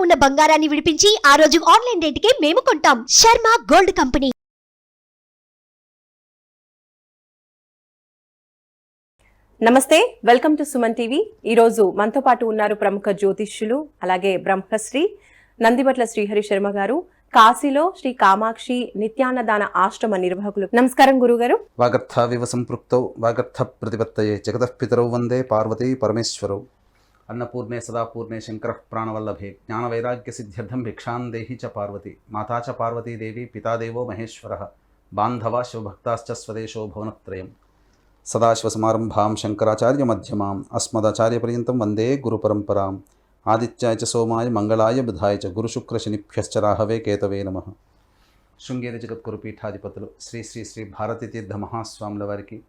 ఉన్న బంగారాన్ని విడిపించి ఆ రోజు ఆన్లైన్ రేటుకే మేము కొంటాం. Sharma gold company. నమస్తే, వెల్కమ్ టు సుమన్ టీవీ. ఈరోజు మనతో పాటు ఉన్నారు ప్రముఖ జ్యోతిష్యులు, అలాగే బ్రహ్మశ్రీ నందిబట్ల శ్రీహరి శర్మ గారు, కాశీలో శ్రీ కామాక్షి నిత్యాన్నదాన ఆశ్రమ నిర్వాహకులు. నమస్కారం గురుగారు. వాగర్థావివ సంపృక్తౌ వాగర్థ ప్రతిపత్తయే జగతః పితరౌ వందే పార్వతీ పరమేశ్వరౌ. అన్నపూర్ణే సదాపూర్ణే శంకర ప్రాణవల్లభే జ్ఞానవైరాగ్య సిద్ధ్యర్థం భిక్షాం దేహి చ పార్వతి. మాతా చ పార్వతీదేవి పితాదేవో మహేశ్వరః. బాంధవా శివభక్తాశ్చ స్వదేశో భువనత్రయం. సదాశివసమారంభాం శంకరాచార్య మధ్యమాం అస్మదాచార్యపర్యంతం వందే గురుపరంపరాం. ఆదిత్యాయ చ సోమాయ మంగళాయ బుధాయ చ గురుశుక్రశనిభ్యశ్చ రాహవే కేతవే నమః. శృంగేరి జగద్గురు పీఠాధిపతులు శ్రీ శ్రీ శ్రీ భారతీ తీర్థ మహాస్వాముల వారికి,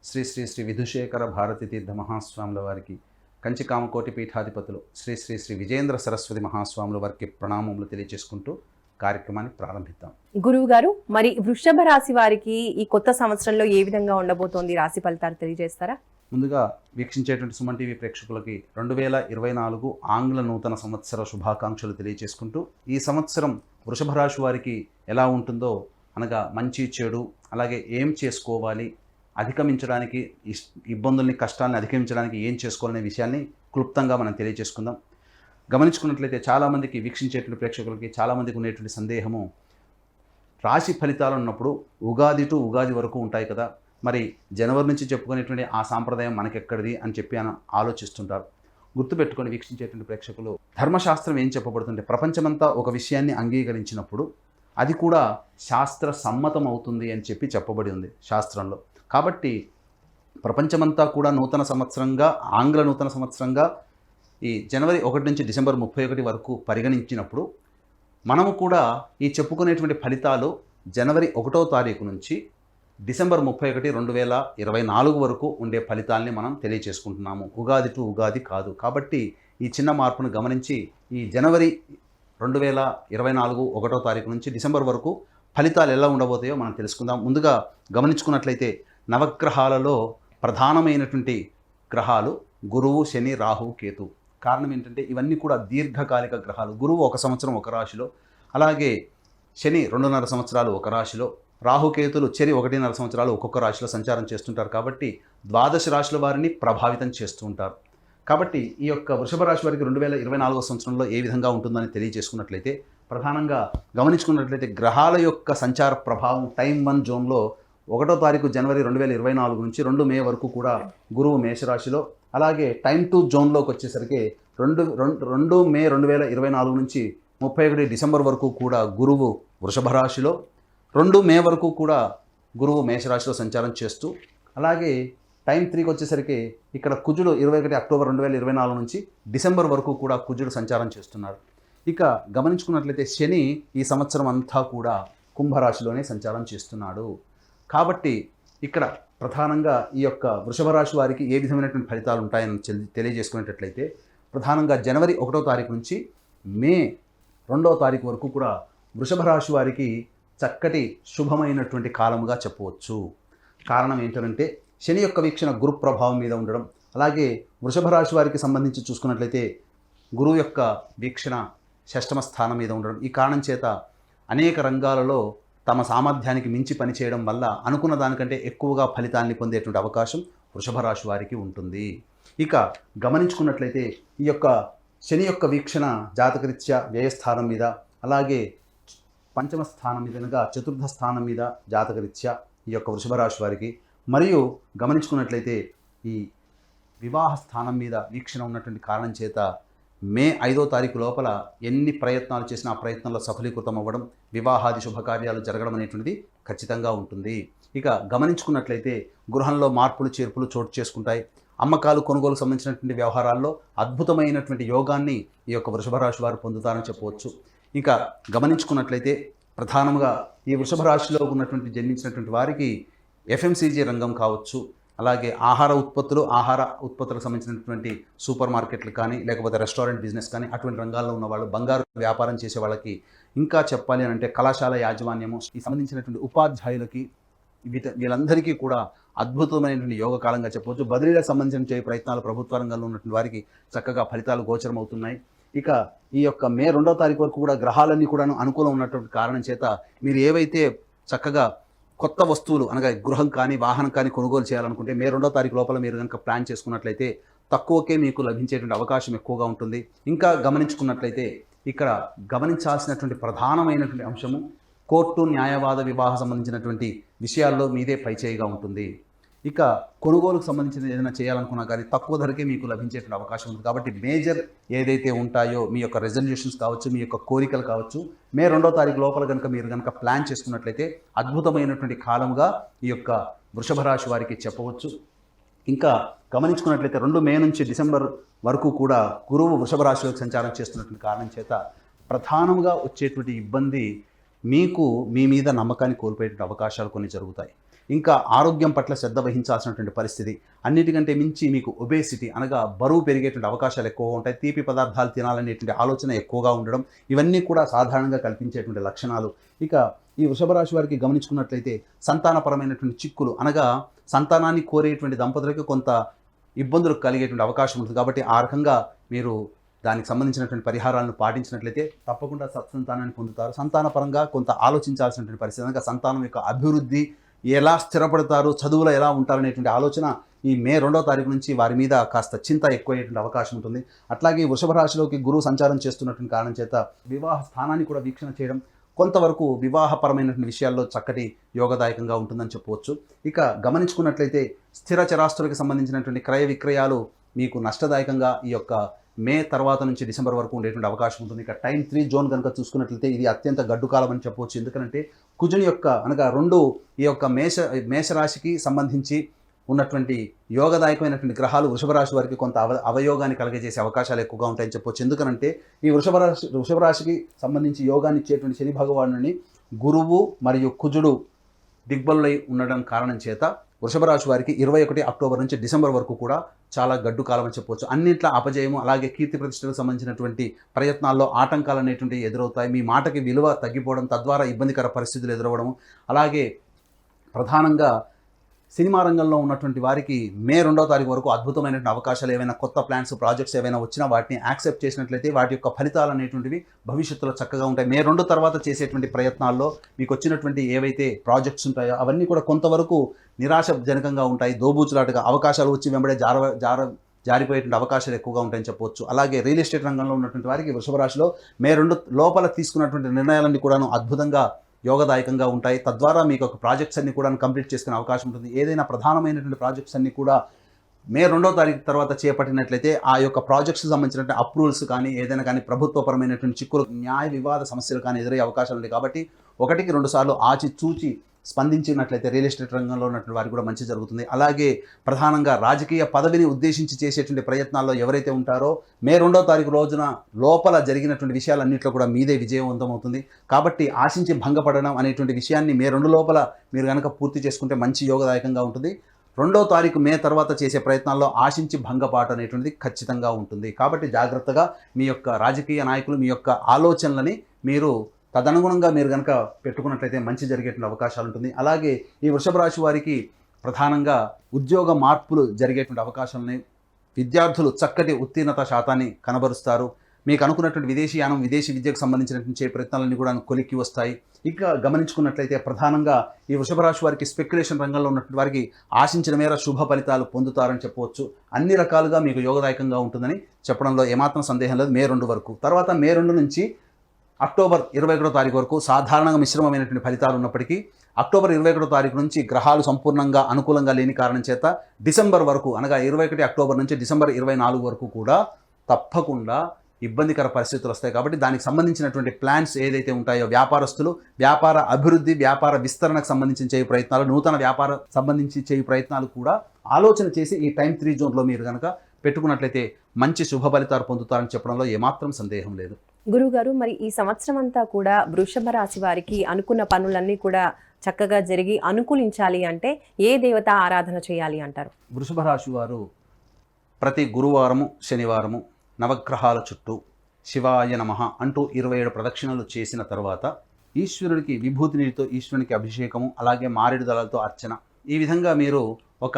శ్రీ శ్రీ శ్రీ విధుశేఖర భారతీ తీర్థ మహాస్వాముల వారికి, కంచి కామకోటి పీఠాధిపతులు శ్రీ శ్రీ శ్రీ విజేంద్ర సరస్వతి మహాస్వాముల వారికి ప్రణామములు తెలియజేసుకుంటూ కార్యక్రమాన్ని ప్రారంభిద్దాం. గురువు గారు, మరి వృషభ రాశి వారికి ఈ కొత్త సంవత్సరంలో ఏ విధంగా ఉండబోతోంది, రాశి ఫలితాలు తెలియజేస్తారా? ముందుగా వీక్షించేటువంటి సుమన్ టీవీ ప్రేక్షకులకి 2024 ఆంగ్ల నూతన సంవత్సర శుభాకాంక్షలు తెలియజేసుకుంటూ, ఈ సంవత్సరం వృషభ రాశి వారికి ఎలా ఉంటుందో, అనగా మంచి చెడు, అలాగే ఏం చేసుకోవాలి, అధిగమించడానికి ఇబ్బందుల్ని కష్టాలను అధిగమించడానికి ఏం చేసుకోవాలనే విషయాన్ని క్లుప్తంగా మనం తెలియజేసుకుందాం. గమనించుకున్నట్లయితే చాలామందికి, వీక్షించేటువంటి ప్రేక్షకులకి చాలామందికి ఉండేటువంటి సందేహము, రాశి ఫలితాలు ఉన్నప్పుడు ఉగాది టు ఉగాది వరకు ఉంటాయి కదా, మరి జనవరి నుంచి చెప్పుకునేటువంటి ఆ సాంప్రదాయం మనకెక్కడిది అని చెప్పి ఆలోచిస్తుంటారు. గుర్తుపెట్టుకొని వీక్షించేటువంటి ప్రేక్షకులు, ధర్మశాస్త్రం ఏం చెప్పబడుతుంటే, ప్రపంచమంతా ఒక విషయాన్ని అంగీకరించినప్పుడు అది కూడా శాస్త్ర సమ్మతం అవుతుంది అని చెప్పి చెప్పబడి ఉంది శాస్త్రంలో. కాబట్టి ప్రపంచమంతా కూడా నూతన సంవత్సరంగా, ఆంగ్ల నూతన సంవత్సరంగా ఈ జనవరి 1 నుంచి డిసెంబర్ 31 వరకు పరిగణించినప్పుడు, మనము కూడా ఈ చెప్పుకునేటువంటి ఫలితాలు జనవరి 1వ తారీఖు నుంచి డిసెంబర్ 31, 2024 వరకు ఉండే ఫలితాలని మనం తెలియచేసుకుంటున్నాము. ఉగాది టు ఉగాది కాదు. కాబట్టి ఈ చిన్న మార్పును గమనించి ఈ జనవరి 2024 1వ తారీఖు నుంచి డిసెంబర్ వరకు ఫలితాలు ఎలా ఉండబోతాయో మనం తెలుసుకుందాం. ముందుగా గమనించుకున్నట్లయితే నవగ్రహాలలో ప్రధానమైనటువంటి గ్రహాలు గురువు, శని, రాహు, కేతు. కారణం ఏంటంటే ఇవన్నీ కూడా దీర్ఘకాలిక గ్రహాలు. గురువు 1 సంవత్సరం ఒక రాశిలో, అలాగే శని 2.5 సంవత్సరాలు ఒక రాశిలో, రాహుకేతులు చెరి 1.5 సంవత్సరాలు ఒక్కొక్క రాశిలో సంచారం చేస్తుంటారు. కాబట్టి ద్వాదశ రాశుల వారిని ప్రభావితం చేస్తూ ఉంటారు. కాబట్టి ఈ యొక్క వృషభ రాశి వారికి 2024 సంవత్సరంలో ఏ విధంగా ఉంటుందని తెలియజేసుకున్నట్లయితే, ప్రధానంగా గమనించుకున్నట్లయితే గ్రహాల యొక్క సంచార ప్రభావం టైం 1 జోన్లో 1వ తారీఖు జనవరి 2024 నుంచి 2 మే వరకు కూడా గురువు మేషరాశిలో, అలాగే టైం 2 జోన్లోకి వచ్చేసరికి 2 మే 2024 నుంచి 31 డిసెంబర్ వరకు కూడా గురువు వృషభ రాశిలో, 2 మే వరకు కూడా గురువు మేషరాశిలో సంచారం చేస్తూ, అలాగే టైం 3కి వచ్చేసరికి ఇక్కడ కుజుడు 21 అక్టోబర్ 2024 నుంచి డిసెంబర్ వరకు కూడా కుజుడు సంచారం చేస్తున్నారు. ఇక గమనించుకున్నట్లయితే శని ఈ సంవత్సరం అంతా కూడా కుంభరాశిలోనే సంచారం చేస్తున్నాడు. కాబట్టి ఇక్కడ ప్రధానంగా ఈ యొక్క వృషభ రాశి వారికి ఏ విధమైనటువంటి ఫలితాలు ఉంటాయని తెలియజేసుకునేటట్లయితే, ప్రధానంగా జనవరి 1వ తారీఖు నుంచి మే 2వ తారీఖు వరకు కూడా వృషభ రాశి వారికి చక్కటి శుభమైనటువంటి కాలముగా చెప్పవచ్చు. కారణం ఏంటంటే శని యొక్క వీక్షణ గురు ప్రభావం మీద ఉండడం, అలాగే వృషభ రాశి వారికి సంబంధించి చూసుకున్నట్లయితే గురువు యొక్క వీక్షణ 6వ స్థానం మీద ఉండడం. ఈ కారణం చేత అనేక రంగాలలో తమ సామర్థ్యానికి మించి పనిచేయడం వల్ల అనుకున్న దానికంటే ఎక్కువగా ఫలితాన్ని పొందేటువంటి అవకాశం వృషభ రాశి వారికి ఉంటుంది. ఇక గమనించుకున్నట్లయితే ఈ యొక్క శని యొక్క వీక్షణ జాతకరీత్యా వ్యయస్థానం మీద, అలాగే 5వ స్థానం మీదనగా 4థ స్థానం మీద జాతకరీత్యా ఈ యొక్క వృషభ రాశి వారికి, మరియు గమనించుకున్నట్లయితే ఈ వివాహ స్థానం మీద వీక్షణ ఉన్నటువంటి కారణం చేత మే 5వ తారీఖు లోపల ఎన్ని ప్రయత్నాలు చేసినా ఆ ప్రయత్నంలో సఫలీకృతం అవ్వడం, వివాహాది శుభకార్యాలు జరగడం అనేటువంటిది ఖచ్చితంగా ఉంటుంది. ఇక గమనించుకున్నట్లయితే గృహంలో మార్పులు చేర్పులు చోటు చేసుకుంటాయి. అమ్మకాలు కొనుగోలు సంబంధించినటువంటి వ్యవహారాల్లో అద్భుతమైనటువంటి యోగాన్ని ఈ యొక్క వృషభ రాశి వారు పొందుతారని చెప్పవచ్చు. ఇంకా గమనించుకున్నట్లయితే ప్రధానంగా ఈ వృషభ రాశిలో ఉన్నటువంటి జన్మించినటువంటి వారికి ఎఫ్ఎంసీజీ రంగం కావచ్చు, అలాగే ఆహార ఉత్పత్తులకు సంబంధించినటువంటి సూపర్ మార్కెట్లు కానీ, లేకపోతే రెస్టారెంట్ బిజినెస్ కానీ, అటువంటి రంగాల్లో ఉన్న వాళ్ళు, బంగారు వ్యాపారం చేసే వాళ్ళకి, ఇంకా చెప్పాలి అని అంటే కళాశాల యాజమాన్యము, ఈ సంబంధించినటువంటి ఉపాధ్యాయులకి, వీళ్ళందరికీ కూడా అద్భుతమైనటువంటి యోగ కాలంగా చెప్పవచ్చు. బదిలీలకు సంబంధించిన ప్రయత్నాలు ప్రభుత్వ రంగంలో ఉన్నటువంటి వారికి చక్కగా ఫలితాలు గోచరం అవుతున్నాయి. ఇక ఈ యొక్క మే 2వ తారీఖు వరకు కూడా గ్రహాలన్నీ కూడా అనుకూలం ఉన్నటువంటి కారణం చేత మీరు ఏవైతే చక్కగా కొత్త వస్తువులు అనగా గృహం కానీ వాహనం కానీ కొనుగోలు చేయాలనుకుంటే మే 2వ తారీఖు లోపల మీరు కనుక ప్లాన్ చేసుకున్నట్లయితే తక్కువకే మీకు లభించేటువంటి అవకాశం ఎక్కువగా ఉంటుంది. ఇంకా గమనించుకున్నట్లయితే ఇక్కడ గమనించాల్సినటువంటి ప్రధానమైనటువంటి అంశము కోర్టు న్యాయవాద వివాహ సంబంధించినటువంటి విషయాల్లో మీదే పైచేయిగా ఉంటుంది. ఇక కొనుగోలుకు సంబంధించిన ఏదైనా చేయాలనుకున్నా కానీ తక్కువ ధరకే మీకు లభించేటువంటి అవకాశం ఉంది. కాబట్టి మేజర్ ఏదైతే ఉంటాయో మీ యొక్క రెజల్యూషన్స్ కావచ్చు, మీ యొక్క కోరికలు కావచ్చు, మే 2వ తారీఖు లోపల కనుక మీరు కనుక ప్లాన్ చేసుకున్నట్లయితే అద్భుతమైనటువంటి కాలంగా ఈ యొక్క వృషభ రాశి వారికి చెప్పవచ్చు. ఇంకా గమనించుకున్నట్లయితే 2 మే నుంచి డిసెంబర్ వరకు కూడా గురువు వృషభ రాశిలోకి సంచారం చేస్తున్నటువంటి కారణం చేత ప్రధానంగా వచ్చేటువంటి ఇబ్బంది మీకు మీ మీద నమ్మకాన్ని కోల్పోయేటువంటి అవకాశాలు కొన్ని జరుగుతాయి. ఇంకా ఆరోగ్యం పట్ల శ్రద్ధ వహించాల్సినటువంటి పరిస్థితి, అన్నిటికంటే మించి మీకు ఒబేసిటీ అనగా బరువు పెరిగేటువంటి అవకాశాలు ఎక్కువగా ఉంటాయి. తీపి పదార్థాలు తినాలనేటువంటి ఆలోచన ఎక్కువగా ఉండడం, ఇవన్నీ కూడా సాధారణంగా కల్పించేటువంటి లక్షణాలు. ఇక ఈ వృషభ రాశి వారికి గమనించుకున్నట్లయితే సంతానపరమైనటువంటి చిక్కులు అనగా సంతానాన్ని కోరేటువంటి దంపతులకు కొంత ఇబ్బందులు కలిగేటువంటి అవకాశం ఉంటుంది. కాబట్టి ఆ రకంగా మీరు దానికి సంబంధించినటువంటి పరిహారాలను పాటించినట్లయితే తప్పకుండా సత్సంతానాన్ని పొందుతారు. సంతానపరంగా కొంత ఆలోచించాల్సినటువంటి పరిస్థితి అనగా సంతానం యొక్క అభివృద్ధి, ఎలా స్థిరపడతారు, చదువులో ఎలా ఉంటారనేటువంటి ఆలోచన ఈ మే 2వ తారీఖు నుంచి వారి మీద కాస్త చింత ఎక్కువయ్యేటువంటి అవకాశం ఉంటుంది. అట్లాగే వృషభ రాశిలోకి గురువు సంచారం చేస్తున్నటువంటి కారణం చేత వివాహ స్థానాన్ని కూడా వీక్షణ చేయడం కొంతవరకు వివాహపరమైనటువంటి విషయాల్లో చక్కటి యోగదాయకంగా ఉంటుందని చెప్పవచ్చు. ఇక గమనించుకున్నట్లయితే స్థిర చరాస్తులకు సంబంధించినటువంటి క్రయ విక్రయాలు మీకు నష్టదాయకంగా ఈ యొక్క మే తర్వాత నుంచి డిసెంబర్ వరకు ఉండేటువంటి అవకాశం ఉంటుంది. ఇక టైం 3 జోన్ కనుక చూసుకున్నట్లయితే ఇది అత్యంత గడ్డు కాలం అని చెప్పవచ్చు. ఎందుకంటే కుజుని యొక్క అనగా 2 ఈ యొక్క మేషరాశికి సంబంధించి ఉన్నటువంటి యోగదాయకమైనటువంటి గ్రహాలు వృషభ రాశి వారికి కొంత అవయోగాన్ని కలిగజేసే అవకాశాలు ఎక్కువగా ఉంటాయని చెప్పవచ్చు. ఎందుకనంటే ఈ వృషభ రాశికి సంబంధించి యోగాన్ని ఇచ్చేటువంటి శని భగవానుని గురువు మరియు కుజుడు దిగ్బలులై ఉండడం కారణం చేత వృషభ రాశి వారికి 21 అక్టోబర్ నుంచి డిసెంబర్ వరకు కూడా చాలా గడ్డు కాలం అని చెప్పవచ్చు. అన్నింట్ల అపజయము, అలాగే కీర్తి ప్రతిష్టలకు సంబంధించినటువంటి ప్రయత్నాల్లో ఆటంకాలు అనేటువంటివి ఎదురవుతాయి. మీ మాటకి విలువ తగ్గిపోవడం, తద్వారా ఇబ్బందికర పరిస్థితులు ఎదురవ్వడం, అలాగే ప్రధానంగా సినిమా రంగంలో ఉన్నటువంటి వారికి మే 2వ తారీఖు వరకు అద్భుతమైనటువంటి అవకాశాలు, ఏవైనా కొత్త ప్లాన్స్, ప్రాజెక్ట్స్ ఏవైనా వచ్చినా వాటిని యాక్సెప్ట్ చేసినట్లయితే వాటి యొక్క ఫలితాలు అనేటువంటివి భవిష్యత్తులో చక్కగా ఉంటాయి. మే 2 తర్వాత చేసేటువంటి ప్రయత్నాల్లో మీకు వచ్చినటువంటి ఏవైతే ప్రాజెక్ట్స్ ఉంటాయో అవన్నీ కూడా కొంతవరకు నిరాశజనకంగా ఉంటాయి. దోబూచులాటగా అవకాశాలు వచ్చి వెంబడే జారిపోయేటువంటి అవకాశాలు ఎక్కువగా ఉంటాయని చెప్పవచ్చు. అలాగే రియల్ ఎస్టేట్ రంగంలో ఉన్నటువంటి వారికి వృషభ రాశిలో మే 2 లోపల తీసుకున్నటువంటి నిర్ణయాలన్నీ కూడాను అద్భుతంగా యోగదాయకంగా ఉంటాయి. తద్వారా మీకు ఒక ప్రాజెక్ట్స్ అన్ని కూడా కంప్లీట్ చేసుకునే అవకాశం ఉంటుంది. ఏదైనా ప్రధానమైనటువంటి ప్రాజెక్ట్స్ అన్ని కూడా మే 2వ తారీఖు తర్వాత చేపట్టినట్లయితే ఆ యొక్క ప్రాజెక్ట్స్కి సంబంధించినటువంటి అప్రూవల్స్ కానీ ఏదైనా కానీ ప్రభుత్వపరమైనటువంటి చిక్కులు, న్యాయ వివాద సమస్యలు కానీ ఎదురయ్యే అవకాశాలు ఉంటాయి. కాబట్టి 1కి 2 సార్లు ఆచితూచి స్పందించినట్లయితే రియల్ ఎస్టేట్ రంగంలో ఉన్నటువంటి వారికి కూడా మంచి జరుగుతుంది. అలాగే ప్రధానంగా రాజకీయ పదవిని ఉద్దేశించి చేసేటువంటి ప్రయత్నాల్లో ఎవరైతే ఉంటారో మే 2వ తారీఖు రోజున లోపల జరిగినటువంటి విషయాలన్నింటిలో కూడా మీదే విజయవంతమవుతుంది. కాబట్టి ఆశించి భంగపడడం అనేటువంటి విషయాన్ని మే 2 లోపల మీరు కనుక పూర్తి చేసుకుంటే మంచి యోగదాయకంగా ఉంటుంది. 2వ తారీఖు మే తర్వాత చేసే ప్రయత్నాల్లో ఆశించి భంగపాటు అనేటువంటిది ఖచ్చితంగా ఉంటుంది. కాబట్టి జాగ్రత్తగా మీ యొక్క రాజకీయ నాయకులు మీ యొక్క ఆలోచనలని మీరు తదనుగుణంగా మీరు కనుక పెట్టుకున్నట్లయితే మంచి జరిగేటువంటి అవకాశాలు ఉంటుంది. అలాగే ఈ వృషభ రాశి వారికి ప్రధానంగా ఉద్యోగ మార్పులు జరిగేటువంటి అవకాశాలని, విద్యార్థులు చక్కటి ఉత్తీర్ణత శాతాన్ని కనబరుస్తారు. మీకు అనుకున్నటువంటి విదేశీయానం, విదేశీ విద్యకు సంబంధించినటువంటి ప్రయత్నాలన్నీ కూడా కొలిక్కి వస్తాయి. ఇక గమనించుకున్నట్లయితే ప్రధానంగా ఈ వృషభ రాశి వారికి స్పెక్యులేషన్ రంగంలో ఉన్నటువంటి వారికి ఆశించిన మేర శుభ ఫలితాలు పొందుతారని చెప్పవచ్చు. అన్ని రకాలుగా మీకు యోగదాయకంగా ఉంటుందని చెప్పడంలో ఏమాత్రం సందేహం లేదు. మే 2 వరకు తర్వాత మే 2 నుంచి అక్టోబర్ 21వ తారీఖు వరకు సాధారణంగా మిశ్రమమైనటువంటి ఫలితాలు ఉన్నప్పటికీ అక్టోబర్ 21వ తారీఖు నుంచి గ్రహాలు సంపూర్ణంగా అనుకూలంగా లేని కారణం చేత డిసెంబర్ వరకు అనగా 21 అక్టోబర్ నుంచి డిసెంబర్ 24 వరకు కూడా తప్పకుండా ఇబ్బందికర పరిస్థితులు వస్తాయి. కాబట్టి దానికి సంబంధించినటువంటి ప్లాన్స్ ఏదైతే ఉంటాయో వ్యాపారస్తులు వ్యాపార అభివృద్ధి, వ్యాపార విస్తరణకు సంబంధించి చేయు ప్రయత్నాలు, నూతన వ్యాపార సంబంధించి చేయు ప్రయత్నాలు కూడా ఆలోచన చేసి ఈ టైం 3 జోన్లో మీరు కనుక పెట్టుకున్నట్లయితే మంచి శుభ ఫలితాలు పొందుతారని చెప్పడంలో ఏమాత్రం సందేహం లేదు. గురువుగారు, మరి ఈ సంవత్సరం అంతా కూడా వృషభ రాశి వారికి అనుకున్న పనులన్నీ కూడా చక్కగా జరిగి అనుకూలించాలి అంటే ఏ దేవత ఆరాధన చేయాలి అంటారు? వృషభ రాశి వారు ప్రతి గురువారము, శనివారము నవగ్రహాల చుట్టూ శివాయ నమః అంటూ 27 ప్రదక్షిణలు చేసిన తర్వాత ఈశ్వరుడికి విభూతి నీటితో ఈశ్వరునికి అభిషేకము, అలాగే మారేడు దళాలతో అర్చన, ఈ విధంగా మీరు ఒక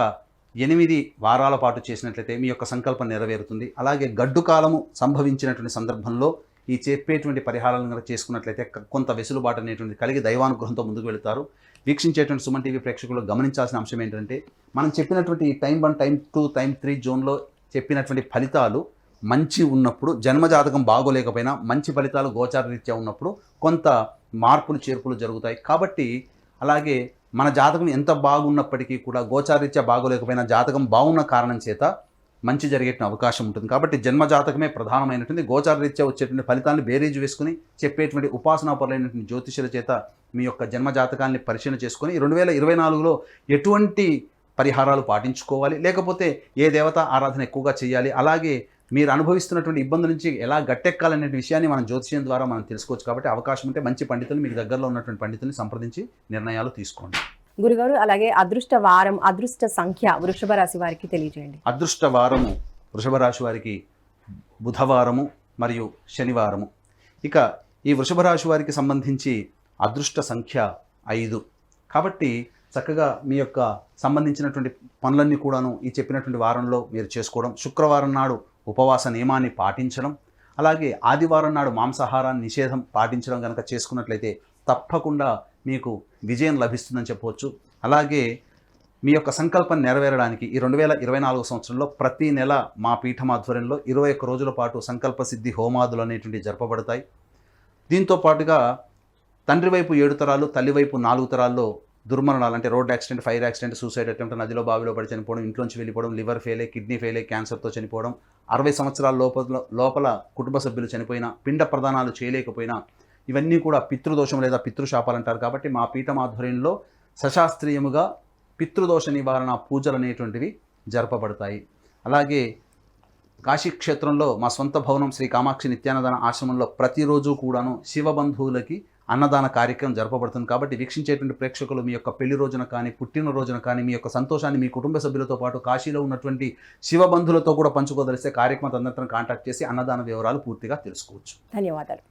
8 వారాల పాటు చేసినట్లయితే మీ యొక్క సంకల్పం నెరవేరుతుంది. అలాగే గడ్డు కాలము సంభవించినటువంటి సందర్భంలో ఈ చెప్పేటువంటి పరిహారాలను కనుక చేసుకున్నట్లయితే కొంత వెసులుబాటు అనేటువంటిది కలిగి దైవానుగ్రహంతో ముందుకు వెళుతారు. వీక్షించేటువంటి సుమన్ టీవీ ప్రేక్షకులు గమనించాల్సిన అంశం ఏంటంటే, మనం చెప్పినటువంటి ఈ టైం 1, టైం 2, టైం 3 జోన్లో చెప్పినటువంటి ఫలితాలు మంచి ఉన్నప్పుడు, జన్మజాతకం బాగోలేకపోయినా మంచి ఫలితాలు గోచార రీత్యా ఉన్నప్పుడు కొంత మార్పులు చేర్పులు జరుగుతాయి. కాబట్టి అలాగే మన జాతకం ఎంత బాగున్నప్పటికీ కూడా గోచారీత్యా బాగోలేకపోయినా జాతకం బాగున్న కారణం చేత మంచి జరిగేట అవకాశం ఉంటుంది. కాబట్టి జన్మ జాతకమే ప్రధానమైనటువంటి గోచారరీత్యా వచ్చేటువంటి ఫలితాలను బేరీజు వేసుకుని చెప్పేటువంటి ఉపాసనాపరులైనటువంటి జ్యోతిష్యుల చేత మీ యొక్క జన్మ జాతకాన్ని పరిశీలన చేసుకొని 2024లో ఎటువంటి పరిహారాలు పాటించుకోవాలి, లేకపోతే ఏ దేవత ఆరాధన ఎక్కువగా చేయాలి, అలాగే మీరు అనుభవిస్తున్నటువంటి ఇబ్బందుల నుంచి ఎలా గట్టెక్కాలనే విషయాన్ని మనం జ్యోతిష్యం ద్వారా మనం తెలుసుకోవచ్చు. కాబట్టి అవకాశం ఉంటే మంచి పండితులు, మీకు దగ్గరలో ఉన్నటువంటి పండితుల్ని సంప్రదించి నిర్ణయాలు తీసుకోండి. గురుగారు, అలాగే అదృష్ట వారం, అదృష్ట సంఖ్య వృషభ రాశి వారికి తెలియజేయండి. అదృష్ట వారము వృషభ రాశి వారికి బుధవారము మరియు శనివారము. ఇక ఈ వృషభ రాశి వారికి సంబంధించి అదృష్ట సంఖ్య 5. కాబట్టి చక్కగా మీ యొక్క సంబంధించినటువంటి పనులన్నీ కూడాను ఈ చెప్పినటువంటి వారంలో మీరు చేసుకోవడం, శుక్రవారం నాడు ఉపవాస నియమాన్ని పాటించడం, అలాగే ఆదివారం నాడు మాంసాహారాన్ని నిషేధం పాటించడం కనుక చేసుకున్నట్లయితే తప్పకుండా మీకు విజయం లభిస్తుందని చెప్పవచ్చు. అలాగే మీ యొక్క సంకల్పం నెరవేరడానికి ఈ 2024 సంవత్సరంలో ప్రతి నెల మా పీఠం ఆధ్వర్యంలో 21 రోజుల పాటు సంకల్ప సిద్ధి హోమాదులు అనేటువంటివి జరపబడతాయి. దీంతో పాటుగా తండ్రి వైపు 7 తరాలు, తల్లి వైపు 4 తరాల్లో దుర్మరణాలు అంటే road accident, fire accident, suicide attempt, నదిలో బావిలో పడి చనిపోవడం, ఇంట్లోంచి వెళ్ళిపోవడం, లివర్ ఫెయిల్, కిడ్నీ ఫెయిల్, క్యాన్సర్తో చనిపోవడం, 60 సంవత్సరాల లోపల కుటుంబ సభ్యులు చనిపోయినా, పిండ ప్రదానాలు చేయలేకపోయినా, ఇవన్నీ కూడా పితృదోషం లేదా పితృశాపాలు అంటారు. కాబట్టి మా పీఠం ఆధ్వర్యంలో సశాస్త్రీయముగా పితృదోష నివారణ పూజలు అనేటువంటివి జరపబడతాయి. అలాగే కాశీక్షేత్రంలో మా సొంత భవనం శ్రీ కామాక్షి నిత్యాన్నదాన ఆశ్రమంలో ప్రతిరోజు కూడాను శివబంధువులకి అన్నదాన కార్యక్రమం జరపబడుతుంది. కాబట్టి వీక్షించేటువంటి ప్రేక్షకులు మీ యొక్క పెళ్లి రోజున కానీ, పుట్టినరోజున కానీ మీ యొక్క సంతోషాన్ని మీ కుటుంబ సభ్యులతో పాటు కాశీలో ఉన్నటువంటి శివబంధులతో కూడా పంచుకోదలిస్తే కార్యక్రమం తదనంతరం కాంటాక్ట్ చేసి అన్నదాన వివరాలు పూర్తిగా తెలుసుకోవచ్చు. ధన్యవాదాలు.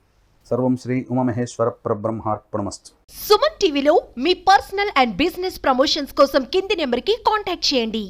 సర్వం శ్రీ ఉమామహేశ్వర పరబ్రహ్మార్పణమస్తు. సుమన్ టీవీలో మీ పర్సనల్ అండ్ బిజినెస్ ప్రమోషన్స్ కోసం కింది నెంబర్కి కాంటాక్ట్ చేయండి.